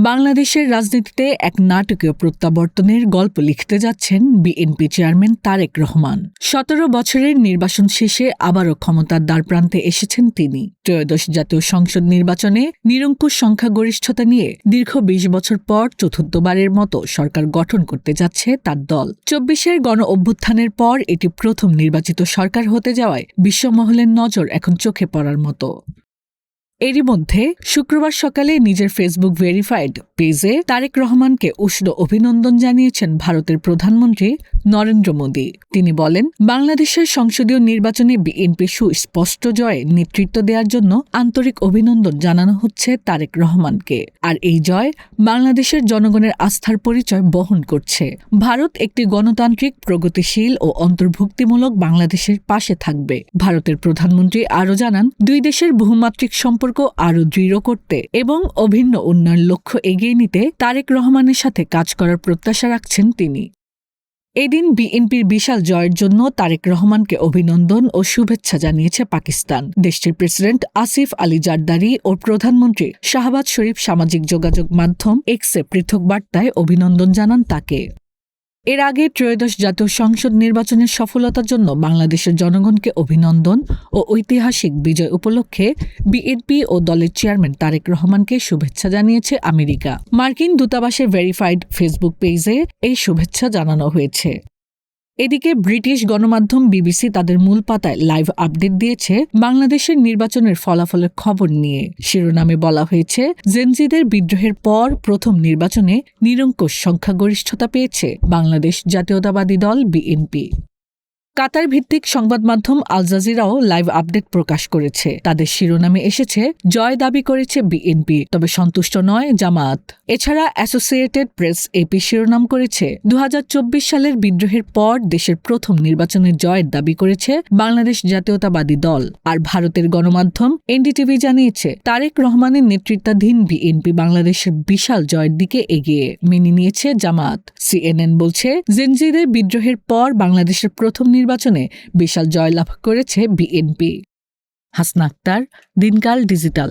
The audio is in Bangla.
বাংলাদেশের রাজনীতিতে এক নাটকীয় প্রত্যাবর্তনের গল্প লিখতে যাচ্ছেন বিএনপি চেয়ারম্যান তারেক রহমান। ১৭ বছরের নির্বাসন শেষে আবারও ক্ষমতার দ্বারপ্রান্তে এসেছেন তিনি। ত্রয়োদশ জাতীয় সংসদ নির্বাচনে নিরঙ্কুশ সংখ্যাগরিষ্ঠতা নিয়ে দীর্ঘ ২০ বছর পর চতুর্থবারের মতো সরকার গঠন করতে যাচ্ছে তার দল। ২৪-এর গণ-অভ্যুত্থানের পর এটি প্রথম নির্বাচিত সরকার হতে যাওয়ায় বিশ্বমহলের নজর এখন চোখে পড়ার মতো। এরই মধ্যে শুক্রবার সকালে নিজের ফেসবুক ভেরিফাইড পেজে তারেক রহমানকে উষ্ণ অভিনন্দন জানিয়েছেন ভারতের প্রধানমন্ত্রী নরেন্দ্র মোদী। তিনি বলেন, বাংলাদেশের সংসদীয় নির্বাচনে বিএনপি সুস্পষ্ট জয়ে নেতৃত্ব দেওয়ার জন্য আন্তরিক অভিনন্দন জানানো হচ্ছে তারেক রহমানকে। আর এই জয় বাংলাদেশের জনগণের আস্থার পরিচয় বহন করছে। ভারত একটি গণতান্ত্রিক, প্রগতিশীল ও অন্তর্ভুক্তিমূলক বাংলাদেশের পাশে থাকবে। ভারতের প্রধানমন্ত্রী আরও জানান, দুই দেশের বহুমাত্রিক সম্পর্ক আরও দৃঢ় করতে এবং অভিন্ন উন্নয়ন লক্ষ্য এগিয়ে নিতে তারেক রহমানের সাথে কাজ করার প্রত্যাশা রাখছেন তিনি। এদিন বিএনপির বিশাল জয়ের জন্য তারেক রহমানকে অভিনন্দন ও শুভেচ্ছা জানিয়েছে পাকিস্তান। দেশটির প্রেসিডেন্ট আসিফ আলী জারদারি ও প্রধানমন্ত্রী শাহবাজ শরীফ সামাজিক যোগাযোগ মাধ্যম এক্সে পৃথক বার্তায় অভিনন্দন জানান তাকে। এর আগে ত্রয়োদশ জাতীয় সংসদ নির্বাচনের সফলতার জন্য বাংলাদেশের জনগণকে অভিনন্দন ও ঐতিহাসিক বিজয় উপলক্ষে বিএনপি ও দলের চেয়ারম্যান তারেক রহমানকে শুভেচ্ছা জানিয়েছে আমেরিকা। মার্কিন দূতাবাসের ভেরিফাইড ফেসবুক পেজে এই শুভেচ্ছা জানানো হয়েছে। এদিকে ব্রিটিশ গণমাধ্যম বিবিসি তাদের মূল পাতায় লাইভ আপডেট দিয়েছে বাংলাদেশের নির্বাচনের ফলাফলের খবর নিয়ে। শিরোনামে বলা হয়েছে, জেনজিদের বিদ্রোহের পর প্রথম নির্বাচনে নিরঙ্কুশ সংখ্যাগরিষ্ঠতা পেয়েছে বাংলাদেশ জাতীয়তাবাদী দল বিএনপি। কাতার ভিত্তিক সংবাদ মাধ্যম আল জাজিরাও লাইভ আপডেট প্রকাশ করেছে। তাদের শিরোনামে এসেছে, জয় দাবি করেছে বিএনপি, তবে সন্তুষ্ট নয় জামায়াত। এছাড়া অ্যাসোসিয়েটেড প্রেস এপি শিরোনাম করেছে, ২০২৪ সালের বিদ্রোহের পর দেশের প্রথম নির্বাচনের জয়ের দাবি করেছে বাংলাদেশ জাতীয়তাবাদী দল। আর ভারতের গণমাধ্যম এনডিটিভি জানিয়েছে, তারেক রহমানের নেতৃত্বাধীন বিএনপি বাংলাদেশের বিশাল জয়ের দিকে এগিয়ে মেনে নিয়েছে জামায়াত। সিএনএন বলছে, জেনজিদের বিদ্রোহের পর বাংলাদেশের প্রথম নির্বাচনে বিশাল জয়লাভ করেছে বিএনপি। হাসনা আক্তার, দিনকাল ডিজিটাল।